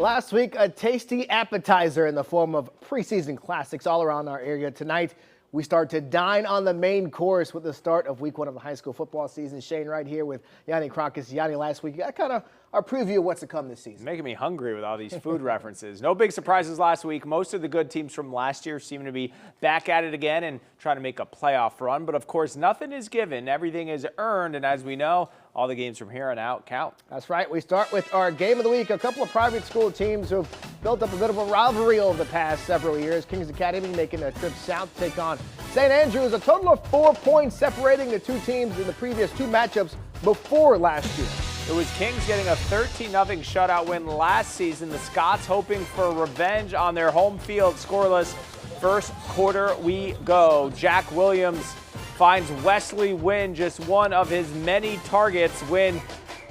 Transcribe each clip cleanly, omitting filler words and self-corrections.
Last week, a tasty appetizer in the form of preseason classics all around our area. Tonight, we start to dine on the main course with the start of week 1 of the high school football season. Shane right here with Yanni Crockett. Yanni, last week, you got kind of our preview of what's to come this season. Making me hungry with all these food references. No big surprises last week. Most of the good teams from last year seem to be back at it again and trying to make a playoff run. But, of course, nothing is given. Everything is earned. And as we know, all the games from here on out count. That's right. We start with our game of the week. A couple of private school teams who've built up a bit of a rivalry over the past several years. Kings Academy making a trip south to take on St. Andrews. A total of 4 points separating the two teams in the previous two matchups before last year. It was Kings getting a 13-0 shutout win last season. The Scots hoping for revenge on their home field. Scoreless. First quarter we go. Jack Williams finds Wesley Wynn, just one of his many targets. Wynn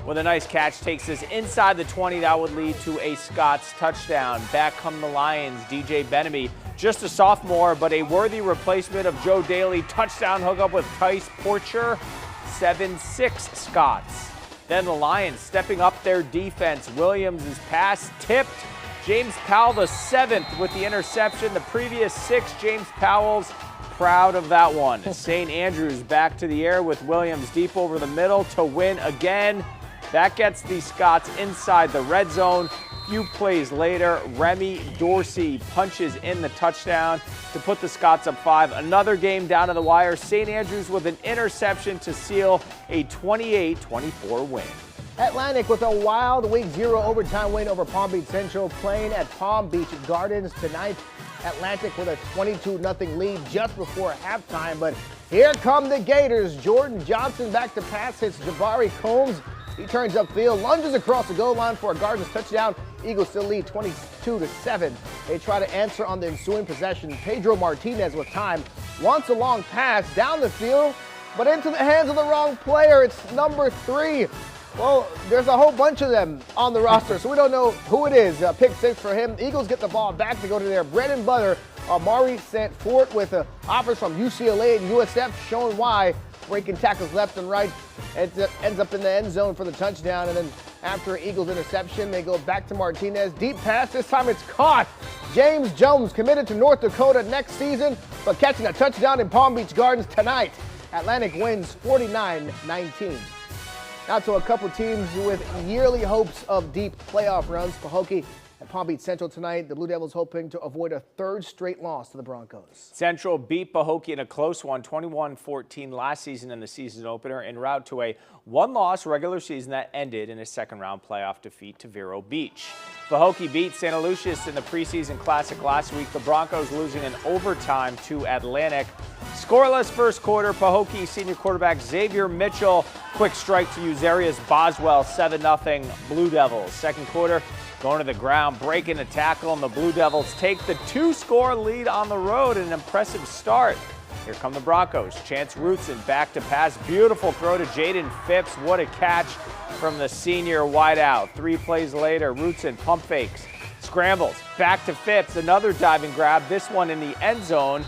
with a nice catch takes us inside the 20. That would lead to a Scots touchdown. Back come the Lions. DJ Benamy, just a sophomore, but a worthy replacement of Joe Daly. Touchdown hookup with Tice Porcher. 7-6 Scots. Then the Lions stepping up their defense. Williams' pass tipped. James Powell, the 7th, with the interception. The previous 6, James Powell's proud of that one. St. Andrews back to the air with Williams deep over the middle to win again. That gets the Scots inside the red zone. Few plays later, Remy Dorsey punches in the touchdown to put the Scots up 5. Another game down to the wire. St. Andrews with an interception to seal a 28-24 win. Atlantic with a wild Week 0 overtime win over Palm Beach Central, playing at Palm Beach Gardens tonight. Atlantic with a 22-0 lead just before halftime, but here come the Gators. Jordan Johnson back to pass, hits Jabari Combs. He turns upfield, lunges across the goal line for a Gardens touchdown. Eagles still lead 22-7. They try to answer on the ensuing possession. Pedro Martinez with time wants a long pass down the field, but into the hands of the wrong player. It's number 3. Well, there's a whole bunch of them on the roster, so we don't know who it is. Pick 6 for him. Eagles get the ball back to go to their bread and butter. Amari St. Fort with offers from UCLA and USF, showing why. Breaking tackles left and right. Ends up in the end zone for the touchdown. And then after Eagles interception, they go back to Martinez. Deep pass. This time it's caught. James Jones committed to North Dakota next season, but catching a touchdown in Palm Beach Gardens tonight. Atlantic wins 49-19. Now to a couple teams with yearly hopes of deep playoff runs. Pahokee at Palm Beach Central tonight. The Blue Devils hoping to avoid a 3rd straight loss to the Broncos. Central beat Pahokee in a close one, 21-14 last season in the season opener, en route to a 1-loss regular season that ended in a second-round playoff defeat to Vero Beach. Pahokee beat Santa Lucia's in the preseason classic last week. The Broncos losing in overtime to Atlantic. Scoreless first quarter. Pahokee senior quarterback Xavier Mitchell, quick strike to Uzarius Boswell, 7-0 Blue Devils. Second quarter, going to the ground, breaking a tackle, and the Blue Devils take the 2-score lead on the road. An impressive start. Here come the Broncos. Chance Rootson back to pass. Beautiful throw to Jaden Phipps. What a catch from the senior wideout. 3 plays later, Rootson pump fakes, scrambles, back to Phipps. Another diving grab, this one in the end zone.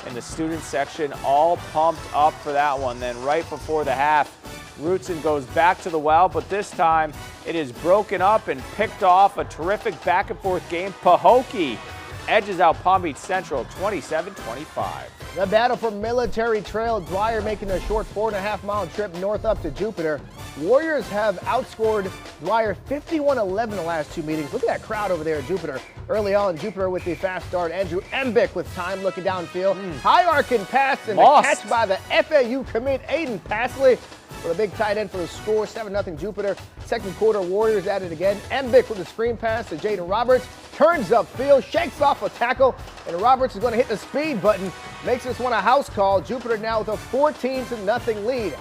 And the student section all pumped up for that one. Then right before the half, Rootson goes back to the well, but this time it is broken up and picked off. A terrific back and forth game. Pahokee edges out Palm Beach Central 27-25. The battle for Military Trail. Dwyer making a short 4.5-mile trip north up to Jupiter. Warriors have outscored Dwyer 51-11 the last 2 meetings. Look at that crowd over there at Jupiter. Early on, Jupiter with the fast start. Andrew Embick with time looking downfield. High arcing pass and a catch by the FAU commit Aiden Passley with a big tight end for the score. 7-0 Jupiter. Second quarter, Warriors at it again. Embick with a screen pass to Jaden Roberts. Turns upfield, shakes off a tackle, and Roberts is going to hit the speed button. Makes this one a house call. Jupiter now with a 14-0 lead.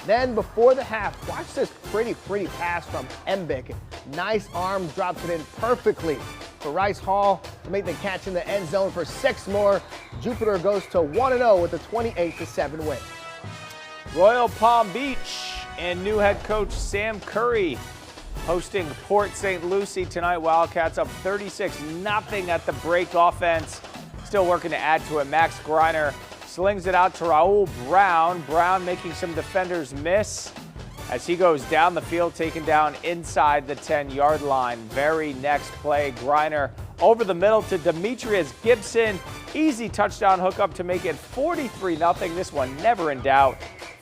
Then before the half, watch this pretty pass from Embick. Nice arm, drops it in perfectly for Rice Hall to make the catch in the end zone for 6 more. Jupiter goes to 1-0 with a 28-7 win. Royal Palm Beach and new head coach Sam Curry hosting Port St. Lucie tonight. Wildcats up 36-0 at the break offense. Still working to add to it. Max Greiner slings it out to Raul Brown. Brown making some defenders miss. as he goes down the field, taken down inside the 10-yard line. Very next play, Griner over the middle to Demetrius Gibson. Easy touchdown hookup to make it 43-0. This one never in doubt.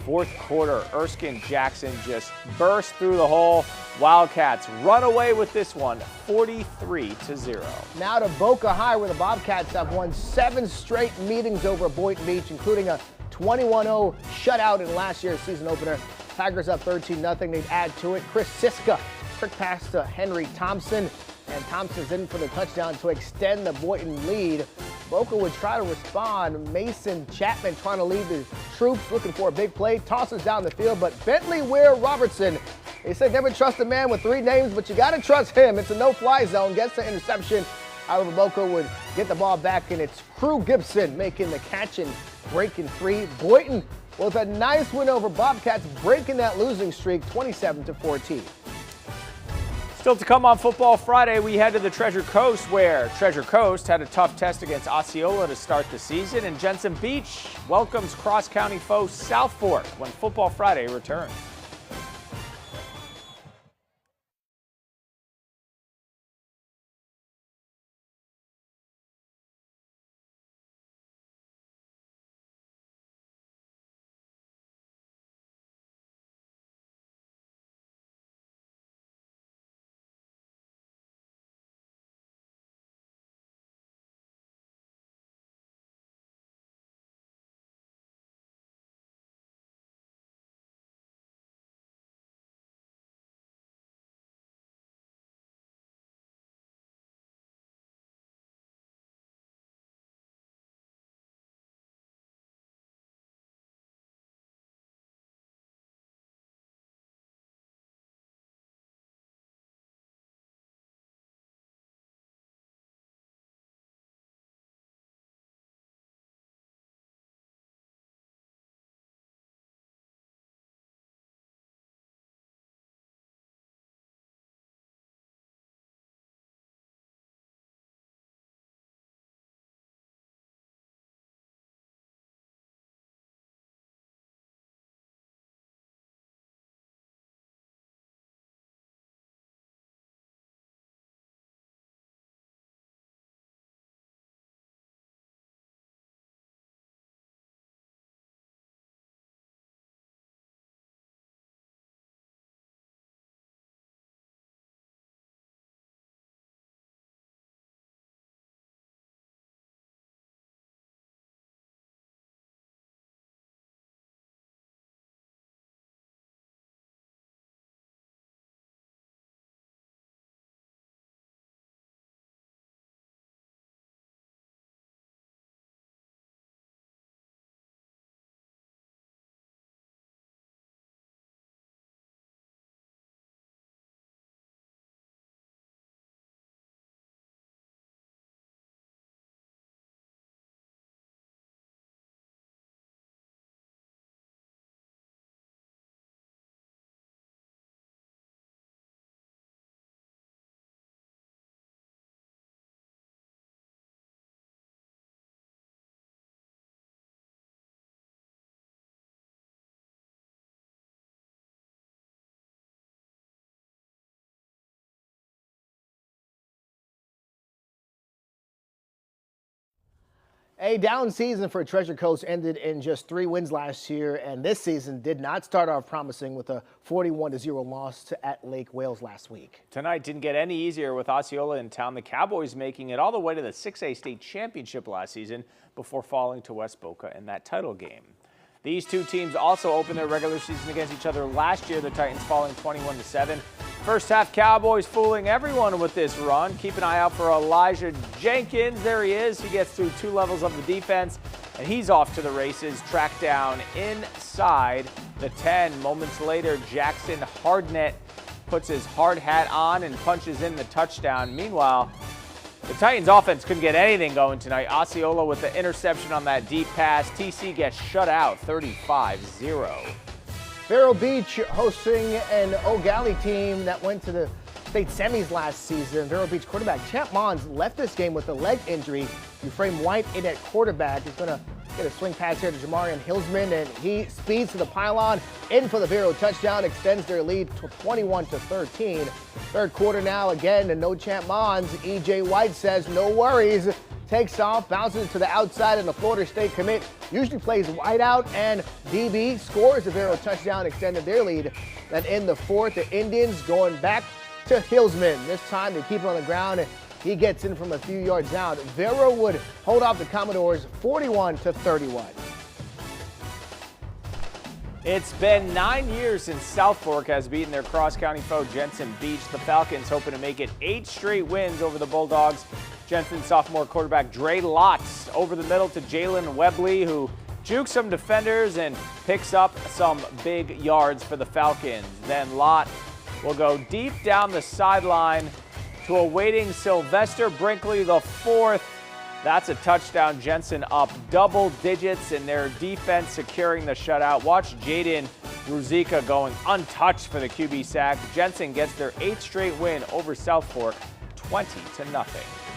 Fourth quarter, Erskine Jackson just burst through the hole. Wildcats run away with this one, 43-0. Now to Boca High, where the Bobcats have won 7 straight meetings over Boynton Beach, including a 21-0 shutout in last year's season opener. Tigers up 13-0. They'd add to it. Chris Siska, quick pass to Henry Thompson, and Thompson's in for the touchdown to extend the Boynton lead. Boca would try to respond. Mason Chapman trying to lead the troops, looking for a big play, tosses down the field, but Bentley Ware Robertson, they said never trust a man with 3 names, but you got to trust him. It's a no-fly zone, gets the interception. However, Boca would get the ball back, and it's Crew Gibson making the catch and breaking free. Boynton with a nice win over Bobcats, breaking that losing streak, 27-14. Still to come on Football Friday, we head to the Treasure Coast, where Treasure Coast had a tough test against Osceola to start the season, and Jensen Beach welcomes cross-county foe South Fork when Football Friday returns. A down season for Treasure Coast ended in just 3 wins last year, and this season did not start off promising with a 41-0 loss at Lake Wales last week. Tonight didn't get any easier with Osceola in town. The Cowboys making it all the way to the 6A state championship last season before falling to West Boca in that title game. These two teams also opened their regular season against each other last year, the Titans falling 21-7. First half Cowboys fooling everyone with this run. Keep an eye out for Elijah Jenkins. There he is. He gets through 2 levels of the defense, and he's off to the races. Tracked down inside the 10. Moments later, Jackson Hardnett puts his hard hat on and punches in the touchdown. Meanwhile, the Titans offense couldn't get anything going tonight. Osceola with the interception on that deep pass. TC gets shut out 35-0. Vero Beach hosting an Gallie team that went to the state semis last season. Vero Beach quarterback Champ Mons left this game with a leg injury. Euphraim White in at quarterback is going to Get a swing pass here to Jamarian Hillsman, and he speeds to the pylon in for the Vero touchdown, extends their lead to 21-13. Third quarter now, again, and no champ Mons. E.J. White says no worries. Takes off, bounces to the outside, and the Florida State commit usually plays wide out, and DB scores the Vero touchdown, extended their lead. Then in the fourth, the Indians going back to Hillsman. This time they keep it on the ground, and he gets in from a few yards out. Vero would hold off the Commodores 41-31. It's been 9 years since South Fork has beaten their cross-county foe Jensen Beach. The Falcons hoping to make it 8 straight wins over the Bulldogs. Jensen sophomore quarterback Dre Lotz over the middle to Jalen Webley, who jukes some defenders and picks up some big yards for the Falcons. Then Lott will go deep down the sideline to a waiting Sylvester Brinkley, the fourth. That's a touchdown. Jensen up double digits in their defense, securing the shutout. Watch Jaden Ruzika going untouched for the QB sack. Jensen gets their 8th straight win over South Fork, 20-0.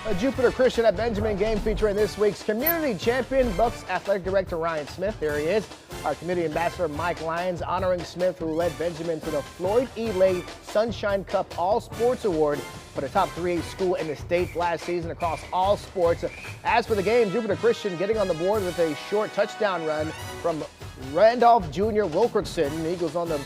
A Jupiter Christian at Benjamin game featuring this week's community champion, Bucks Athletic Director Ryan Smith. There he is. Our community ambassador Mike Lyons honoring Smith, who led Benjamin to the Floyd E. Lay Sunshine Cup All Sports Award for the top 3A school in the state last season across all sports. As for the game, Jupiter Christian getting on the board with a short touchdown run from Randolph Jr. Wilkerson. The Eagles on the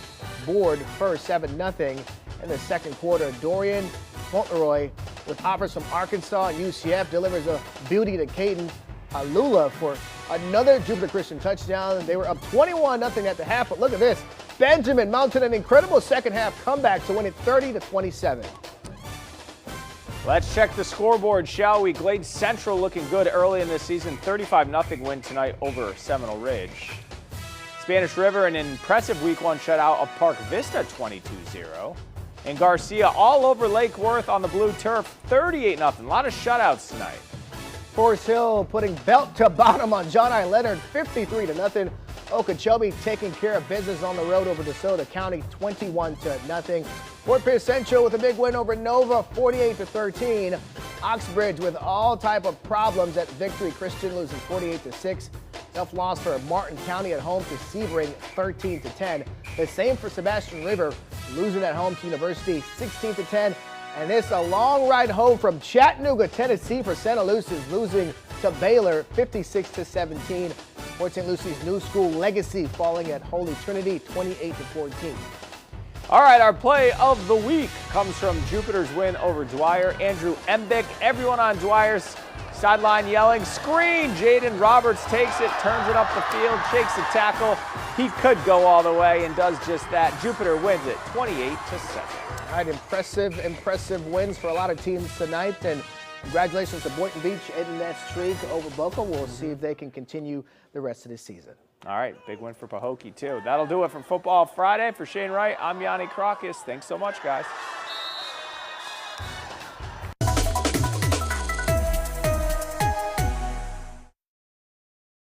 board first, 7-0 in the second quarter. Dorian Fauntleroy with offers from Arkansas and UCF delivers a beauty to Caden Alula for another Jupiter Christian touchdown. They were up 21-0 at the half, but look at this. Benjamin mounted an incredible second half comeback to win it 30-27. Let's check the scoreboard, shall we? Glade Central looking good early in this season. 35-0 win tonight over Seminole Ridge. Spanish River an impressive week 1 shutout of Park Vista 22-0. And Garcia all over Lake Worth on the blue turf, 38-0. A lot of shutouts tonight. Forest Hill putting belt to bottom on John I. Leonard, 53-0. Okeechobee taking care of business on the road over DeSoto County, 21-0. Fort Pierce Central with a big win over Nova, 48-13. Oxbridge with all type of problems at Victory Christian, losing 48-6. Tough loss for Martin County at home to Sebring, 13-10. The same for Sebastian River, losing at home to University, 16-10. And this a long ride home from Chattanooga, Tennessee for Santa Lucia's, losing to Baylor, 56-17. Fort St. Lucie's new school legacy falling at Holy Trinity, 28-14. All right, our play of the week comes from Jupiter's win over Dwyer. Andrew Embick, everyone on Dwyer's sideline yelling, screen! Jaden Roberts takes it, turns it up the field, shakes the tackle. He could go all the way and does just that. Jupiter wins it 28-7. All right, impressive wins for a lot of teams tonight. And congratulations to Boynton Beach ending that streak over Boca. We'll see if they can continue the rest of this season. All right, big win for Pahokee, too. That'll do it from Football Friday. For Shane Wright, I'm Yanni Crocus. Thanks so much, guys.